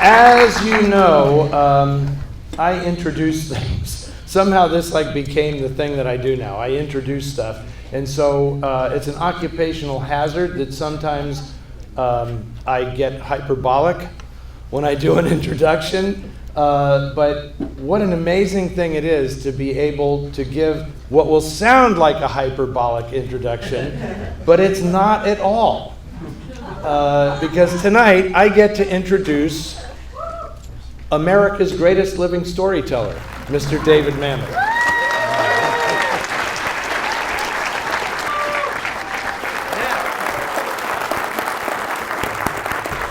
as you know, I introduce things. Somehow this became the thing that I do now. I introduce stuff. And so it's an occupational hazard that sometimes I get hyperbolic when I do an introduction. But what an amazing thing it is to be able to give what will sound like a hyperbolic introduction, but it's not at all. Because tonight I get to introduce America's greatest living storyteller, Mr. David Mamet.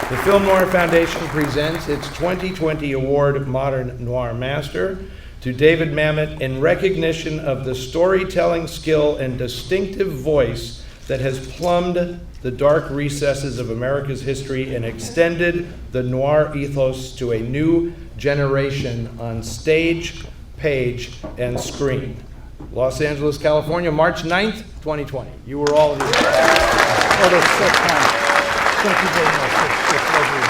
The Film Noir Foundation presents its 2020 award, Modern Noir Master, to David Mamet in recognition of the storytelling skill and distinctive voice that has plumbed the dark recesses of America's history and extended the noir ethos to a new generation on stage, page, and screen. Los Angeles, California, March 9th, 2020. You were all here. Oh, that's so kind. Thank you very much. It's lovely.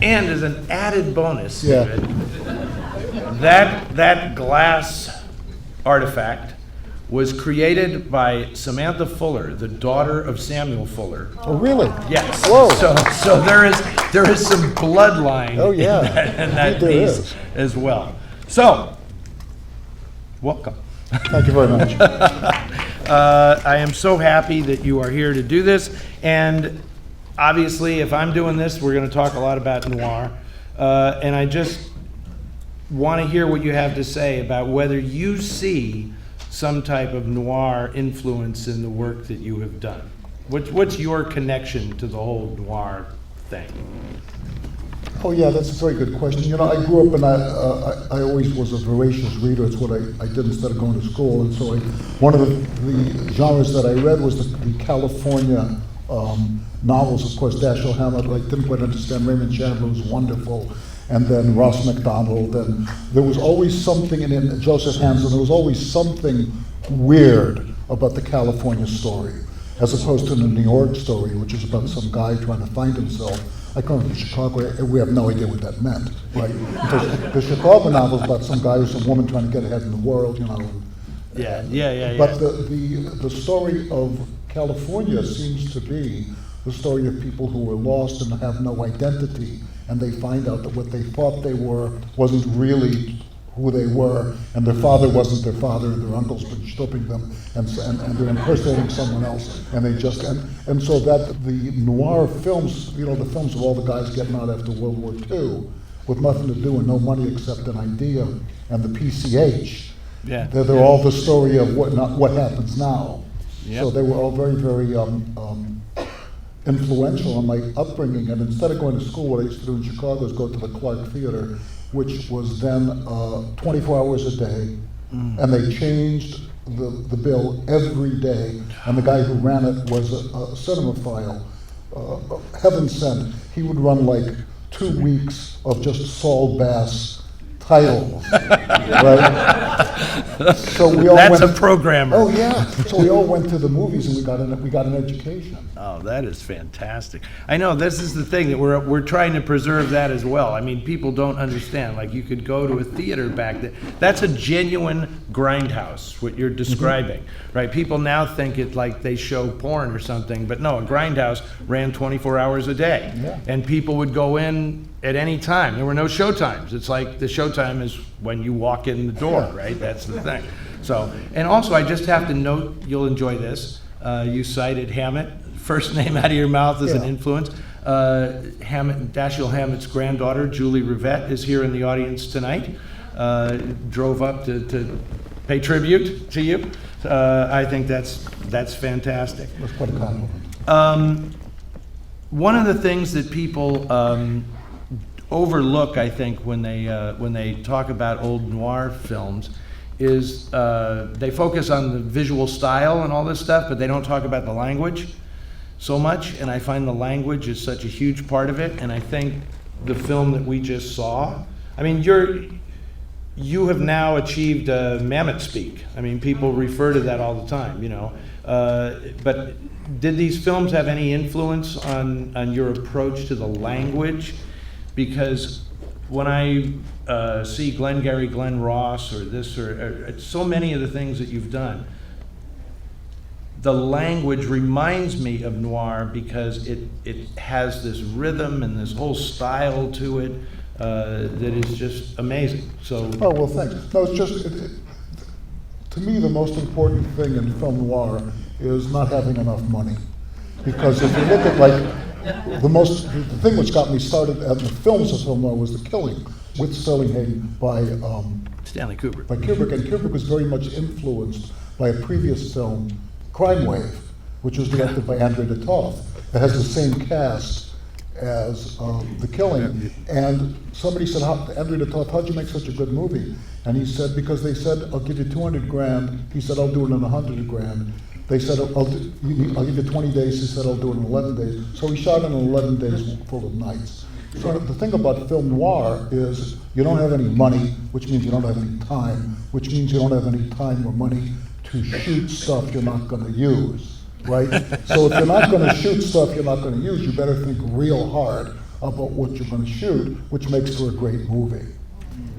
And as an added bonus, David, that glass artifact was created by Samantha Fuller, the daughter of Samuel Fuller. Oh, really? Yes. Whoa. So there is some bloodline in that piece as well. So, welcome. Thank you very much. I am so happy that you are here to do this, and obviously, if I'm doing this, we're going to talk a lot about noir, and I just want to hear what you have to say about whether you see some type of noir influence in the work that you have done. What's your connection to the whole noir thing? Oh yeah, that's a very good question. You know, I grew up and I always was a voracious reader. It's what I did instead of going to school. And so one of the genres that I read was the California novels. Of course, Dashiell Hammett, I didn't quite understand. Raymond Chandler was wonderful. And then Ross MacDonald. And there was always something in Joseph Hansen. There was always something weird about the California story, as opposed to the New York story, which is about some guy trying to find himself. I come from Chicago, and we have no idea what that meant, right? Because the Chicago novel is about some guy or some woman trying to get ahead in the world, you know. Yeah. But the story of California seems to be the story of people who were lost and have no identity, and they find out that what they thought they were wasn't really who they were, and their father wasn't their father, and their uncle's been stripping them, and they're impersonating someone else, and they just, and so that the noir films, you know, the films of all the guys getting out after World War II, with nothing to do and no money except an idea, and the PCH, they're all the story of what happens now. Yep. So they were all very, very influential on my upbringing, and instead of going to school, what I used to do in Chicago is go to the Clark Theatre, which was then 24 hours a day, and they changed the bill every day, and the guy who ran it was a cinemaphile. Heaven sent, he would run like 2 weeks of just Saul Bass titles, right? So we all That's a programmer. Oh yeah. So we all went to the movies and we got an education. Oh, that is fantastic. I know this is the thing that we're trying to preserve that as well. I mean, people don't understand. Like, you could go to a theater back then. That's a genuine grindhouse, what you're describing, right? People now think it like they show porn or something, but no, a grindhouse ran 24 hours a day, and people would go in at any time. There were no show times. It's like the show time is when you walk in the door, right? That's the thing. So, and also I just have to note, you'll enjoy this. You cited Hammett, first name out of your mouth as an influence. Dashiell Hammett's granddaughter, Julie Rivette, is here in the audience tonight. Drove up to pay tribute to you. I think that's fantastic. That's quite a compliment. One of the things that people overlook, I think, when they talk about old noir films is they focus on the visual style and all this stuff, but they don't talk about the language so much, and I find the language is such a huge part of it, and I think the film that we just saw, I mean, you have now achieved Mamet speak. I mean, people refer to that all the time, you know. But did these films have any influence on your approach to the language? Because when I see Glengarry Glen Ross or this or so many of the things that you've done, the language reminds me of noir because it has this rhythm and this whole style to it that is just amazing. So. Oh, well, thanks. No, it's just, to me, the most important thing in film noir is not having enough money. Because if you look at, like, the thing which got me started at the films of film noir was The Killing with Sterling Hayden by Stanley Kubrick. By Kubrick, and Kubrick was very much influenced by a previous film, Crime Wave, which was directed by Andrei de Toth. It has the same cast as The Killing, and somebody said, Andrei de Toth, how'd you make such a good movie? And he said, because they said, I'll give you 200 grand. He said, I'll do it in 100 grand. They said, I'll give you 20 days. He said, I'll do it in 11 days. So he shot it in 11 days full of nights. So the thing about film noir is you don't have any money, which means you don't have any time, which means you don't have any time or money to shoot stuff you're not going to use, right? So if you're not going to shoot stuff you're not going to use, you better think real hard about what you're going to shoot, which makes for a great movie.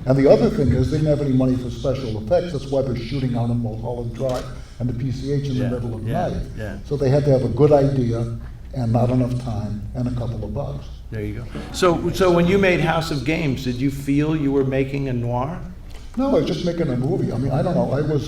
And the other thing is they didn't have any money for special effects. That's why they're shooting out on Mulholland Drive and the PCH in the middle of the night. Yeah. So they had to have a good idea and not enough time and a couple of bucks. There you go. So when you made House of Games, did you feel you were making a noir? No, I was just making a movie. I mean, I don't know.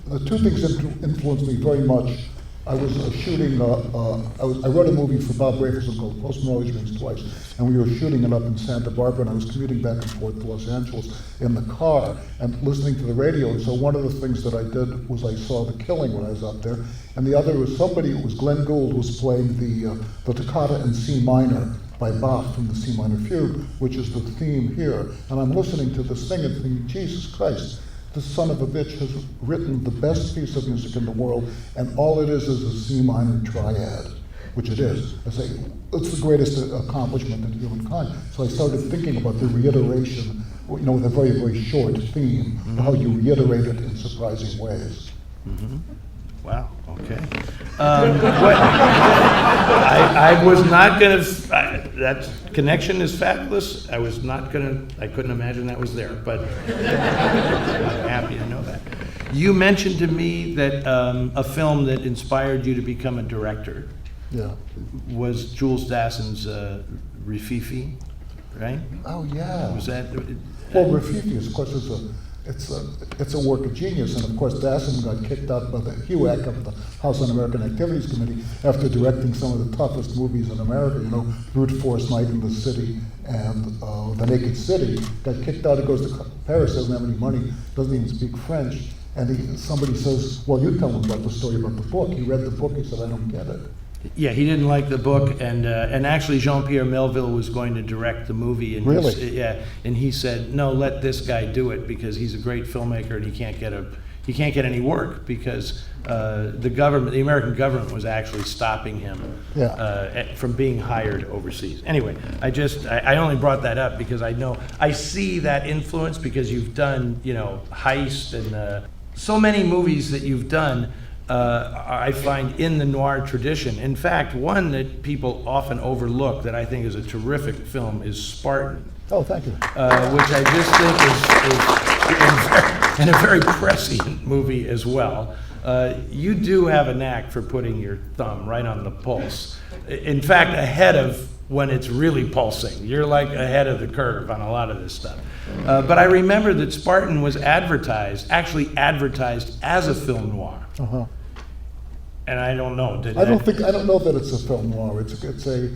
The two things influenced me very much. I was shooting, I wrote a movie for Bob Rafelson called Post-Mortgage Rings Twice, and we were shooting it up in Santa Barbara, and I was commuting back and forth to Los Angeles in the car and listening to the radio. And so one of the things that I did was I saw The Killing when I was up there, and the other was it was Glenn Gould was playing the Toccata in C minor by Bach from the C minor fugue, which is the theme here. And I'm listening to this thing and thinking, Jesus Christ, this son of a bitch has written the best piece of music in the world, and all it is a C minor triad, which it is. I say, it's the greatest accomplishment in humankind. So I started thinking about the reiteration, you know, with a very, very short theme, how you reiterate it in surprising ways. Mm-hmm. Wow, okay. I was not going to, that connection is fabulous. I couldn't imagine that was there, but I'm happy to know that. You mentioned to me that a film that inspired you to become a director was Jules Dassin's Rififi, right? Oh, yeah. Was that? Well, Rififi, of course, it's a work of genius, and of course Dassin got kicked out by the HUAC of the House Un-American Activities Committee after directing some of the toughest movies in America, you know, Brute Force, Night in the City, and The Naked City. Got kicked out, he goes to Paris, doesn't have any money, doesn't even speak French, and somebody says, well, you tell him about the story about the book. He read the book, he said, I don't get it. Yeah, he didn't like the book, and actually Jean-Pierre Melville was going to direct the movie. And really? And he said, no, let this guy do it because he's a great filmmaker and he can't get any work because the American government was actually stopping him from being hired overseas. Anyway, I only brought that up because I see that influence because you've done, you know, Heist and so many movies that you've done. I find in the noir tradition. In fact, one that people often overlook that I think is a terrific film is Spartan. Oh, thank you. Which I just think is a very prescient movie as well. You do have a knack for putting your thumb right on the pulse. In fact, ahead of when it's really pulsing. You're like ahead of the curve on a lot of this stuff. But I remember that Spartan was actually advertised as a film noir. Uh-huh. And I don't know. I don't know that it's a film noir. It's a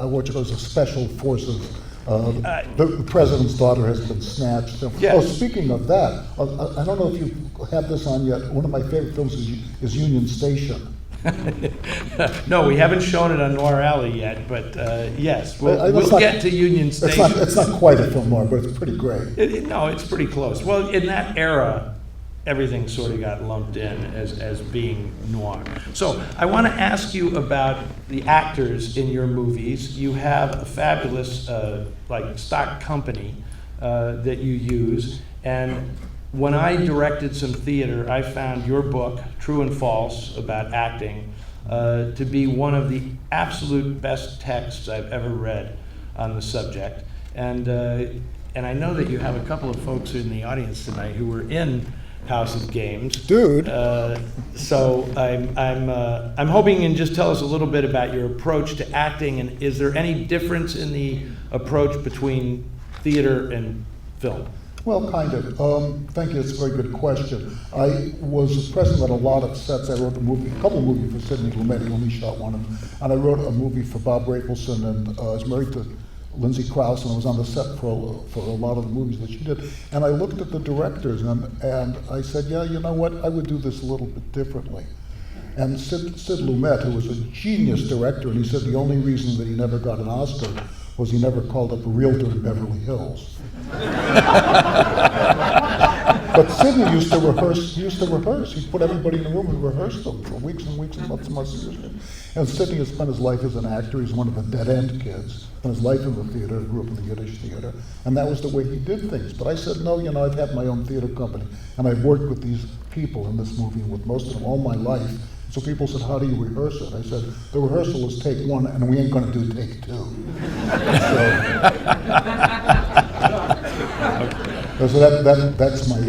what you call a special forces. The president's daughter has been snatched. Yeah. Oh, speaking of that, I don't know if you have this on yet. One of my favorite films is Union Station. No, we haven't shown it on Noir Alley yet, but yes, we'll get to Union Station. It's not quite a film noir, but it's pretty great. No, it's pretty close. Well, in that era, everything sort of got lumped in as being noir. So I want to ask you about the actors in your movies. You have a fabulous stock company that you use, And when I directed some theater, I found your book, True and False, about acting, to be one of the absolute best texts I've ever read on the subject. And I know that you have a couple of folks in the audience tonight who were in House of Games. Dude. So I'm hoping you can just tell us a little bit about your approach to acting, and is there any difference in the approach between theater and film? Well, kind of. Thank you. It's a very good question. I was present at a lot of sets. I wrote a couple of movies for Sidney Lumet. He only shot one of them. And I wrote a movie for Bob Rapelson, and I was married to Lindsay Krause, and I was on the set for a lot of the movies that she did. And I looked at the directors, and I said, yeah, you know what? I would do this a little bit differently. And Sid Lumet, who was a genius director, and he said the only reason that he never got an Oscar was he never called up a realtor in Beverly Hills. But Sidney used to rehearse. He'd put everybody in the room and rehearse them for weeks and weeks and months and months. And Sidney has spent his life as an actor. He's one of the dead-end kids. Spent his life in the theater, grew up in the Yiddish theater, and that was the way he did things. But I said, no, you know, I've had my own theater company, and I've worked with these people in this movie, with most of them, all my life. So people said, how do you rehearse it? I said, the rehearsal is take one, and we ain't going to do take two. So that's my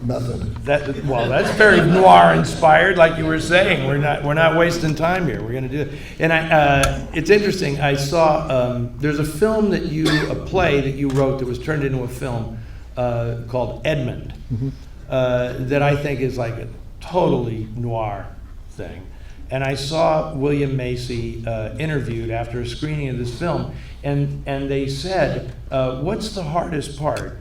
method. Well, that's very noir inspired, like you were saying. We're not wasting time here. We're going to do it. And it's interesting. I saw there's a play that you wrote that was turned into a film called Edmund, that I think is like a totally noir thing. And I saw William Macy interviewed after a screening of this film, and they said, what's the hardest part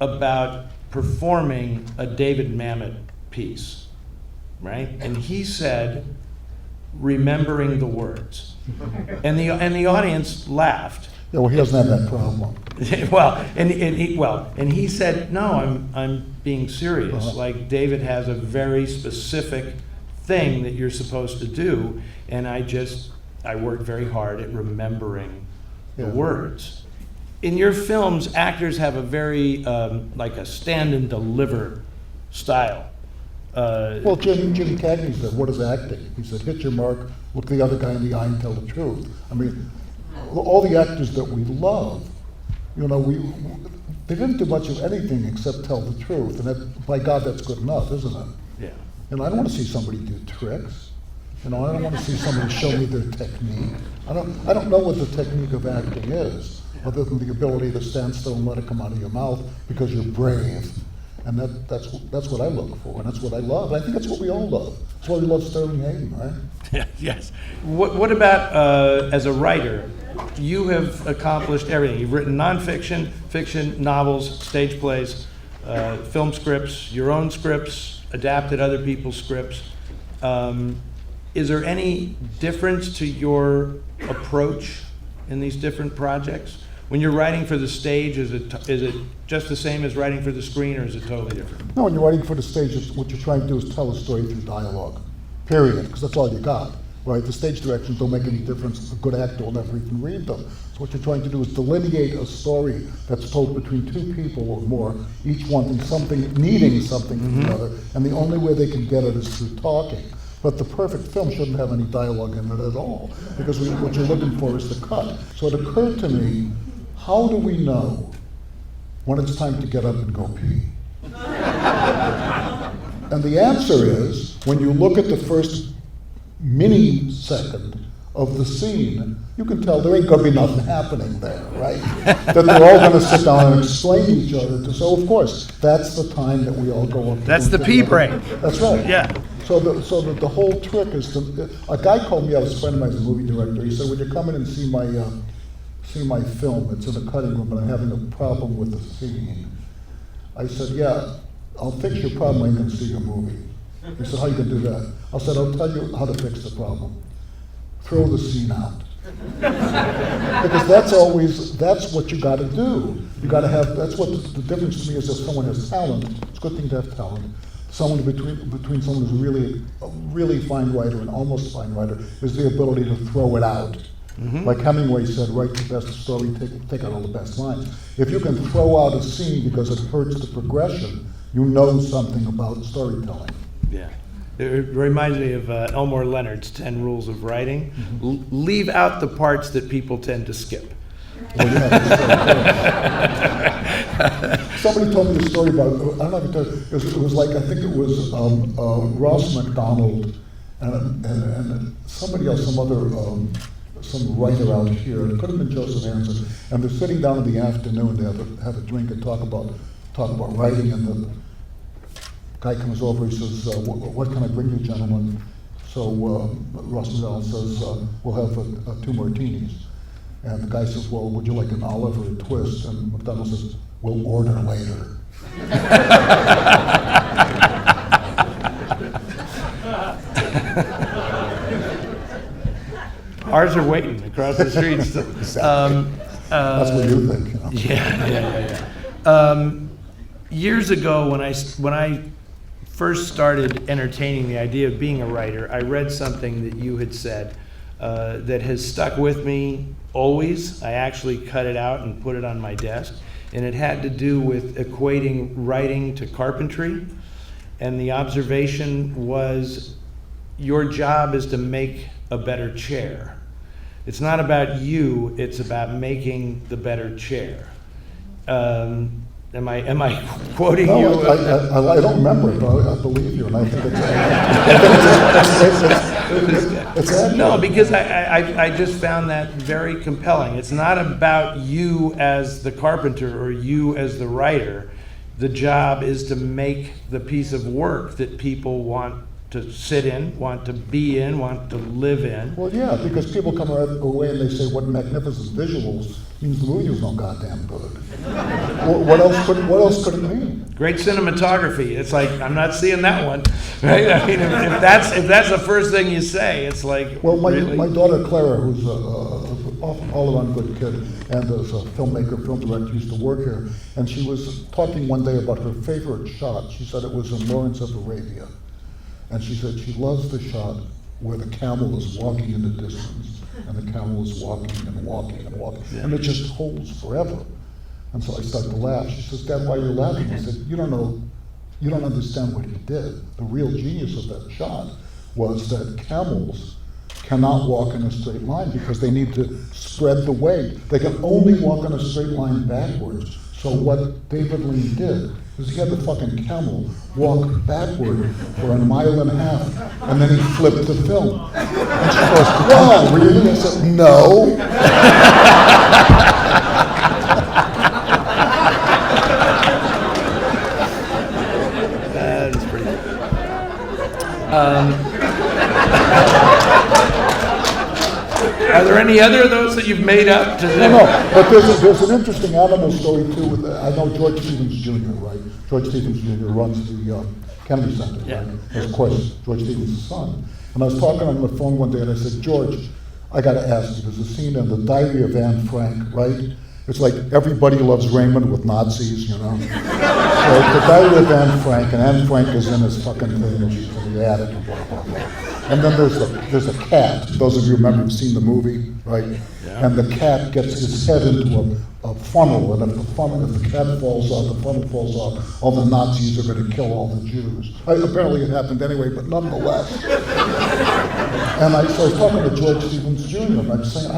about performing a David Mamet piece, right? And he said, remembering the words. And the audience laughed. Yeah, well, he doesn't have that problem. And he said, no, I'm being serious. Like, David has a very specific thing that you're supposed to do, and I worked very hard at remembering the words. In your films, actors have a very, like a stand and deliver style. Well, Jim Cagney said, what is acting? He said, hit your mark, look the other guy in the eye and tell the truth. I mean, all the actors that we love, you know, they didn't do much of anything except tell the truth. And that, by God, that's good enough, isn't it? Yeah. You know, I don't want to see somebody do tricks. You know, I don't want to see somebody show me their technique. I don't know what the technique of acting is, other than the ability to stand still and let it come out of your mouth because you're brave. And that's what I look for, and that's what I love. I think that's what we all love. That's why we love Sterling Hayden, right? Yes. What about as a writer? You have accomplished everything. You've written nonfiction, fiction, novels, stage plays, film scripts, your own scripts, adapted other people's scripts. Is there any difference to your approach in these different projects? When you're writing for the stage, is it just the same as writing for the screen, or is it totally different? No, when you're writing for the stage, what you're trying to do is tell a story through dialogue, period, because that's all you got, right? The stage directions don't make any difference. A good actor will never even read them. So what you're trying to do is delineate a story that's told between two people or more, each wanting something, needing something from the other, and the only way they can get it is through talking. But the perfect film shouldn't have any dialogue in it at all, because what you're looking for is the cut. So it occurred to me, how do we know when it's time to get up and go pee? And the answer is, when you look at the first mini-second of the scene, you can tell there ain't gonna be nothing happening there, right? That they're all gonna sit down and explain to each other. So of course, that's the time that we all go up. That's the pee break. That's right. Yeah. So the whole trick is to, a guy called me, I was a friend of mine, he's a movie director, he said, would you come in and see my film? It's in the cutting room, but I'm having a problem with the scene. I said, yeah, I'll fix your problem, I ain't gonna see your movie. He said, how you gonna do that? I said, I'll tell you how to fix the problem. Throw the scene out. Because that's what you gotta do. You gotta have, that's what the difference to me is if someone has talent, it's a good thing to have talent. Someone between someone who's a really fine writer and almost fine writer is the ability to throw it out Like Hemingway said, write the best story, take out all the best lines. If you can throw out a scene because it hurts the progression, you know something about storytelling. Yeah. It reminds me of Elmore Leonard's 10 Rules of Writing. Leave out the parts that people tend to skip. Well, yeah, that's so somebody told me a story about, I don't know if it was like, I think it was Ross MacDonald and somebody else, some writer out here, it could have been Joseph Hansen, and they're sitting down in the afternoon, they have a drink and talk about writing, and the guy comes over, he says, what can I bring you, gentlemen? So Ross MacDonald says, we'll have 2 martinis. And the guy says, well, would you like an olive or a twist? And MacDonald says, we'll order later. Ours are waiting across the street still. Exactly. That's what you think. You know? Yeah. Years ago, when I first started entertaining the idea of being a writer, I read something that you had said that has stuck with me always. I actually cut it out and put it on my desk, and it had to do with equating writing to carpentry. And the observation was, your job is to make a better chair. It's not about you, it's about making the better chair. Am I quoting you? I don't remember it, but I believe you, and I think it's accurate. No, because I just found that very compelling. It's not about you as the carpenter or you as the writer. The job is to make the piece of work that people want to sit in, want to be in, want to live in. Well, yeah, because people come away and they say, what magnificent visuals, means the movie was no goddamn good. What else could it mean? Great cinematography. It's like, I'm not seeing that one, right? I mean, if that's the first thing you say, it's like, well, really? my daughter Clara, who's all-around good kid, and is a filmmaker, film director, used to work here, and she was talking one day about her favorite shot. She said it was in Lawrence of Arabia. And she said she loves the shot where the camel is walking in the distance, and the camel is walking and walking and walking, and it just holds forever. And so I started to laugh. She says, Dad, why are you laughing? I said, you don't understand what he did. The real genius of that shot was that camels cannot walk in a straight line because they need to spread the weight. They can only walk in a straight line backwards. So what David Lean did is he had the fucking camel walk backward for 1.5 miles, and then he flipped the film. And she goes, wow, really? I said, no. That is pretty Are there any other of those that you've made up? No, but there's an interesting animal story too. I know George Stevens Jr., right? George Stevens Jr. runs the Kennedy Center, right? Of course, George Stevens' son. And I was talking on the phone one day and I said, George, I gotta ask you, there's a scene in the Diary of Anne Frank, right? It's like Everybody Loves Raymond with Nazis, you know? So the Diary of Anne Frank, and Anne Frank is in his fucking thing, and she's in the attic and blah, blah, blah. And then there's a cat. Those of you remember have seen the movie, right? Yeah. And the cat gets his head into a funnel, and if the cat falls off, the funnel falls off, all the Nazis are going to kill all the Jews. Apparently it happened anyway, but nonetheless. And so I was talking to George Stevens Jr., and I'm saying,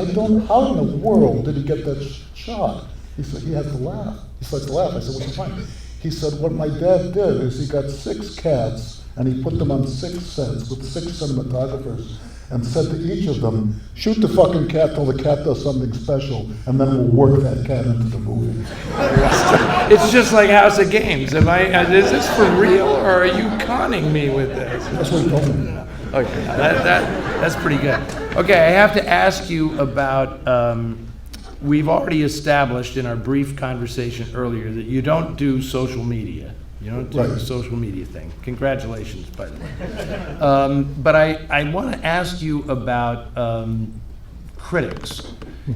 how in the world did he get that shot? He said, he had to laugh. He starts to laugh. I said, what's the point? He said, what my dad did is he got 6 cats, and he put them on 6 sets with 6 cinematographers and said to each of them, shoot the fucking cat till the cat does something special, and then we'll work that cat into the movie. It's just like House of Games. Is this for real, or are you conning me with this? That's what he told me. Okay, that's pretty good. Okay, I have to ask you about, we've already established in our brief conversation earlier that you don't do social media. You don't do the social media thing. Congratulations, by the way. But I want to ask you about critics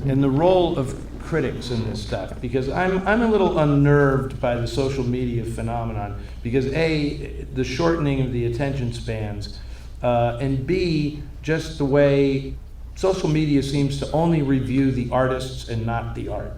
and the role of critics in this stuff, because I'm a little unnerved by the social media phenomenon, because A, the shortening of the attention spans, and B, just the way social media seems to only review the artists and not the art.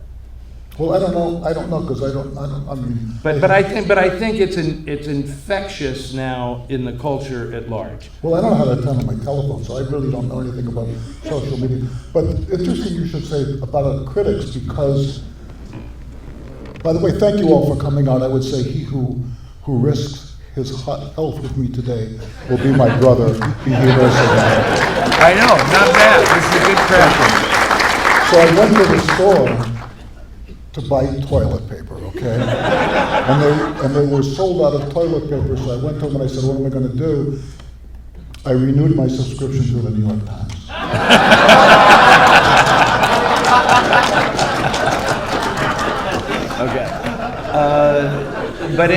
Well, I don't know, because I mean. But I think it's infectious now in the culture at large. Well, I don't know how to turn on my telephone, so I really don't know anything about social media. But interesting you should say about critics, because, by the way, thank you all for coming out. I would say he who risks his health with me today will be my brother. Be here also. I know, not bad. This is a good crowd. So I went to the store to buy toilet paper, okay? And they were sold out of toilet paper, so I went to them and I said, what am I gonna do? I renewed my subscription to the New York Times. Okay. But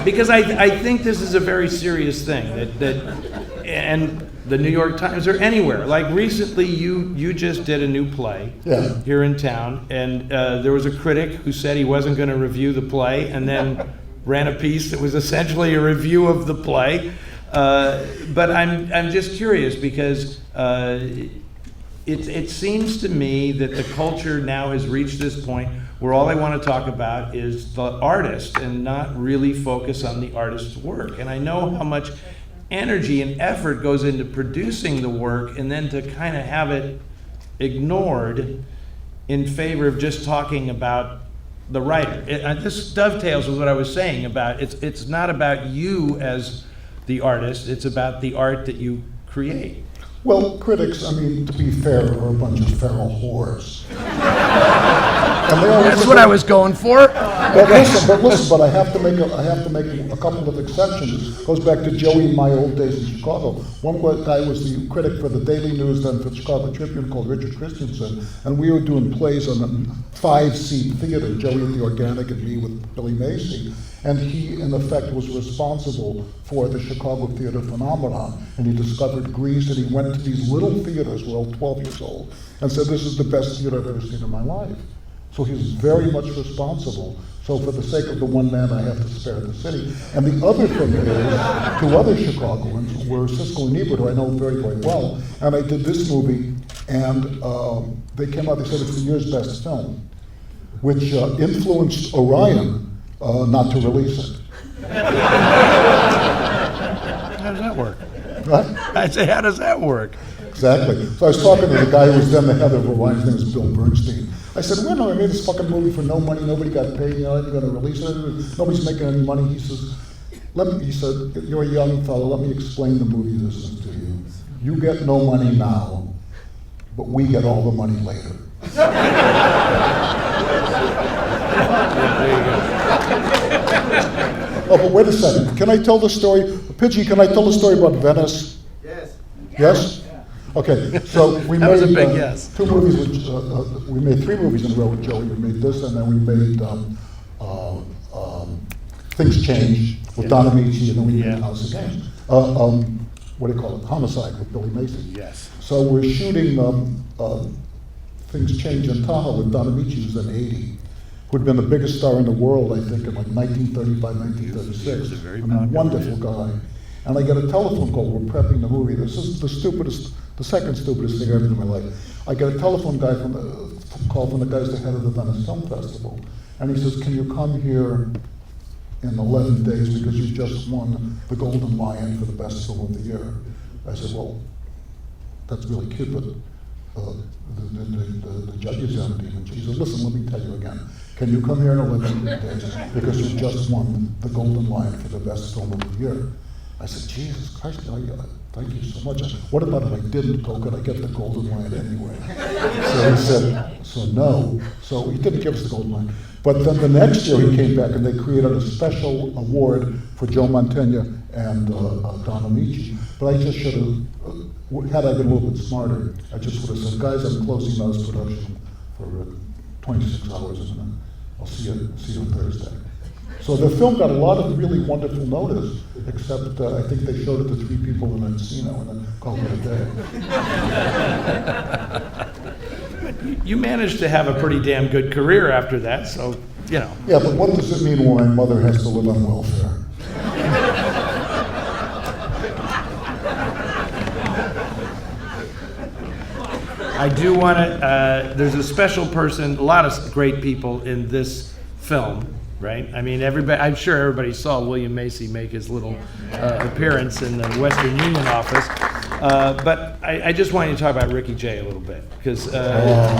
because I think this is a very serious thing, and the New York Times or anywhere. Like recently, you just did a new play here in town, and there was a critic who said he wasn't going to review the play, and then ran a piece that was essentially a review of the play. But I'm just curious because it seems to me that the culture now has reached this point where all they want to talk about is the artist and not really focus on the artist's work. And I know how much energy and effort goes into producing the work, and then to kind of have it ignored in favor of just talking about the writer. This dovetails with what I was saying about it's not about you as the artist, it's about the art that you create. Well, critics, I mean, to be fair, are a bunch of feral whores. That's what I was going for. But listen, I have to make a couple of exceptions. It goes back to Joey in my old days in Chicago. One guy was the critic for the Daily News, then for the Chicago Tribune, called Richard Christensen, and we were doing plays on a 5-seat theater, Joey at the Organic and me with Billy Macy. And he, in effect, was responsible for the Chicago theater phenomenon. And he discovered Greece, and he went to these little theaters, we're all 12 years old, and said, this is the best theater I've ever seen in my life. So he's very much responsible. So for the sake of the one man, I have to spare the city. And the other thing is, two other Chicagoans were Siskel and Ebert, who I know very, very well, and I did this movie, and they came out, they said it's the year's best film, which influenced Orion not to release it. How does that work? Right? I say, how does that work? Exactly. So I was talking to the guy who was then the head of Orion's name was Bill Bernstein. I said, well, no, I made this fucking movie for no money, nobody got paid, you know, I'm gonna release it, nobody's making any money. He said, you're a young fellow, let me explain the movie business to you. You get no money now, but we get all the money later. Oh, but wait a second, can I tell the story? Pidgey, can I tell the story about Venice? Yes. Yes? Okay, so we That made was a big yes. 2 movies, we made 3 movies in a row with Joey. We made this, and then we made Things Change with Don Amici, and then we made House of Games. What do you call it? Homicide with Billy Macy. Yes. So we're shooting Things Change in Tahoe with Don Amici, who's then 80, who'd been the biggest star in the world, I think, in like 1935, 1936. He was a very a popular, wonderful guy. And I get a telephone call, we're prepping the movie. This is the second stupidest thing I've ever done in my life. I get a telephone call from the guy who's the head of the Venice Film Festival. And he says, can you come here in 11 days because you just won the Golden Lion for the best film of the year? I said, well, that's really cute, but the judges haven't even. He said, listen, let me tell you again. Can you come here in 11 days because you just won the Golden Lion for the best film of the year? I said, Jesus Christ, thank you so much. What about if I didn't go? Could I get the Golden Lion anyway? So he said, so no. So he didn't give us the Golden Lion. But then the next year he came back and they created a special award for Joe Mantegna and Don Amici. But I just should have, had I been a little bit smarter, I just would have said, guys, I'm closing now this production for 26 hours and then I'll see you on Thursday. So the film got a lot of really wonderful notice, except I think they showed it to 3 people in Encino and then called it a day. You managed to have a pretty damn good career after that, so, you know. Yeah, but what does it mean when my mother has to live on welfare? I do want to, there's a special person, a lot of great people in this film, right? I mean, everybody, I'm sure everybody saw William Macy make his little appearance in the Western Union office. But I just want you to talk about Ricky Jay a little bit, because well,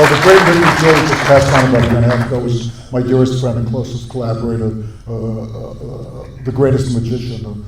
the great Ricky Jay just passed on about a minute ago was my dearest friend and closest collaborator, the greatest magician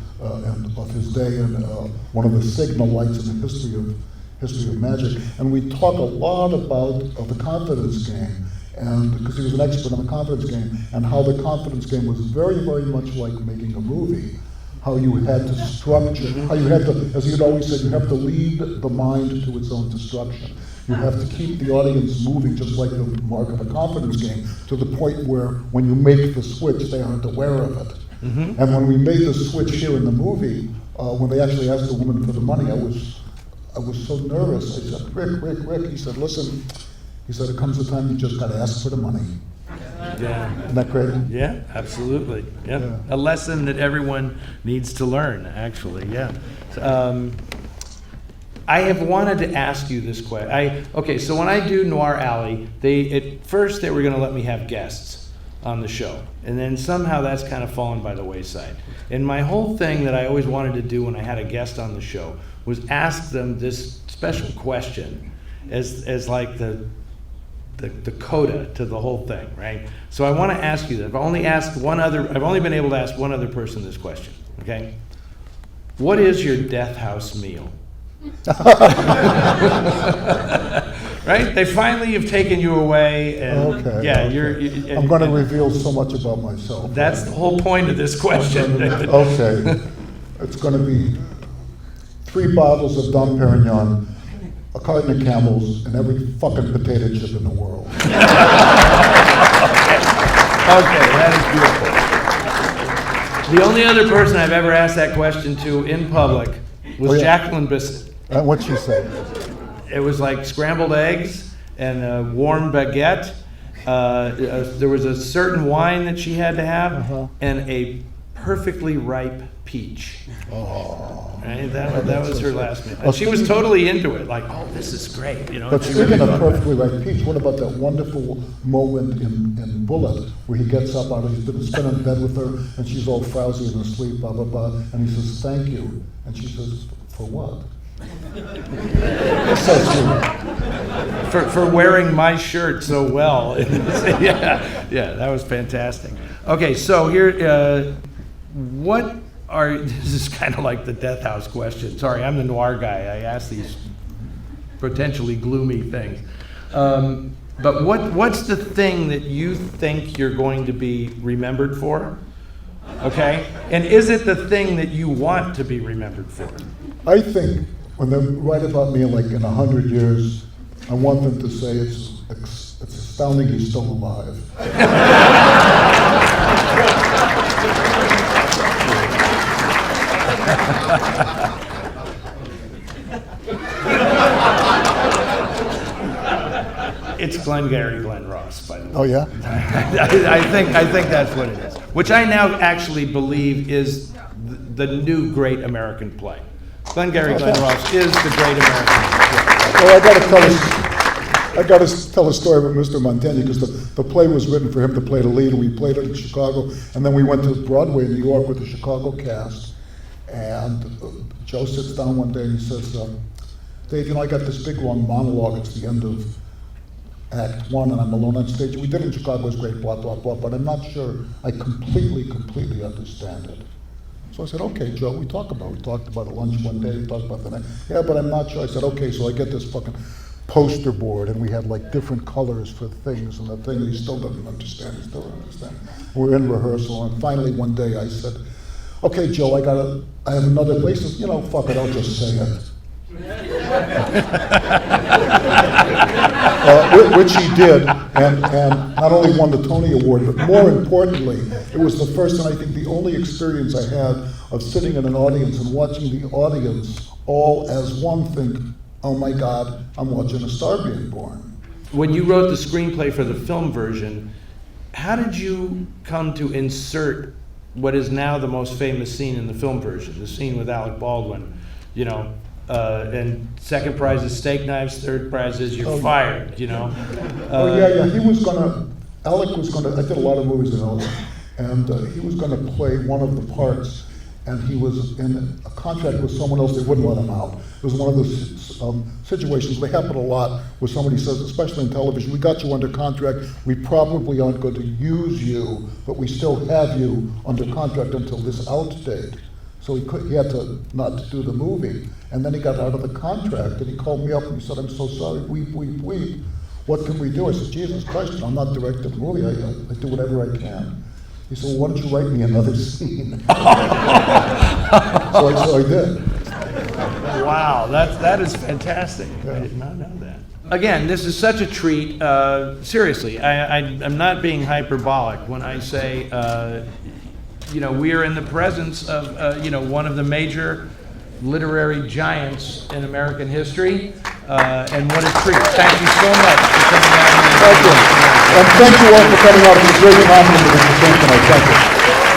of his day, and one of the signal lights in the history of magic. And we talk a lot about the confidence game, and because he was an expert on the confidence game, and how the confidence game was very, very much like making a movie. How you had to structure, how you had to, as he'd always said, you have to lead the mind to its own destruction. You have to keep the audience moving, just like the mark of a confidence game, to the point where when you make the switch, they aren't aware of it. And when we made the switch here in the movie, when they actually asked the woman for the money, I was so nervous. I said, Rick, he said, listen, he said, it comes a time you just gotta ask for the money. yeah. Isn't that great? Yeah, absolutely. Yep. Yeah. A lesson that everyone needs to learn, actually, yeah. I have wanted to ask you this question. Okay, so when I do Noir Alley, at first they were going to let me have guests on the show, and then somehow that's kind of fallen by the wayside. And my whole thing that I always wanted to do when I had a guest on the show was ask them this special question as like the coda to the whole thing, right? So I want to ask you that. I've only been able to ask one other person this question, okay? What is your death house meal? Right? They finally have taken you away, and Okay. I'm going to reveal so much about myself. That's the whole point of this question. Okay. It's going to be 3 bottles of Dom Perignon, a carton of Camels, and every fucking potato chip in the world. Okay, that is beautiful. The only other person I've ever asked that question to in public was Jacqueline Bisset. What'd she say? It was like scrambled eggs and a warm baguette. There was a certain wine that she had to have, and a perfectly ripe peach. Oh. Right? That was her last meal. And she was totally into it, like, oh, this is great. You know, But she speaking really of loved it. perfectly ripe peach, what about that wonderful moment in Bullet where he gets up out of, he's been spending in bed with her, and she's all frowsy and asleep, blah, blah, blah, and he says, thank you. And she says, for what? So sweet. For wearing my shirt so well. yeah, that was fantastic. Okay, so here, this is kind of like the death house question. Sorry, I'm the noir guy. I ask these potentially gloomy things. But what's the thing that you think you're going to be remembered for? Okay? And is it the thing that you want to be remembered for? I think when they write about me in 100 years, I want them to say it's astounding he's still alive. It's Glengarry Glen Ross, by the way. Oh yeah? I think that's what it is. Which I now actually believe is the new great American play. Glengarry Glen Ross is the great American play. Well, I got to tell a story about Mr. Montaigne, because the play was written for him to play the lead, and we played it in Chicago, and then we went to Broadway in New York with the Chicago cast, and Joe sits down one day and he says, Dave, I got this big long monologue. It's the end of Act 1, and I'm alone on stage. We did it in Chicago, it was great, blah, blah, blah, but I'm not sure I completely understand it. So I said, okay, Joe, we talked about it at lunch one day, we talked about the next. Yeah, but I'm not sure. I said, okay, so I get this fucking poster board, and we had different colors for things, and the thing he still doesn't understand, We're in rehearsal, and finally one day I said, okay, Joe, I have another place. He says, fuck it, I'll just say it. Which he did, and not only won the Tony Award, but more importantly, it was the first and I think the only experience I had of sitting in an audience and watching the audience all as one think, oh my God, I'm watching a star being born. When you wrote the screenplay for the film version, how did you come to insert what is now the most famous scene in the film version, the scene with Alec Baldwin, And second prize is steak knives, third prize is you're fired, you know? Oh, yeah, he was Alec was gonna, I did a lot of movies with Alec, and he was gonna play one of the parts, and he was in a contract with someone else, they wouldn't let him out. It was one of those situations, they happen a lot, where somebody says, especially in television, we got you under contract, we probably aren't going to use you, but we still have you under contract until this out date. So he had to not do the movie, and then he got out of the contract, and he called me up and he said, I'm so sorry, weep, weep, weep. What can we do? I said, Jesus Christ, I'm not directing the movie, I do whatever I can. He said, well, why don't you write me another scene? So I did. Wow, that is fantastic. Yeah. I did not know that. Again, this is such a treat. Seriously, I'm not being hyperbolic when I say, we are in the presence of, one of the major literary giants in American history. And what a treat. Thank you so much for coming out. Thank you. And thank you all for coming out. It's a great compliment to the tonight. Thank you.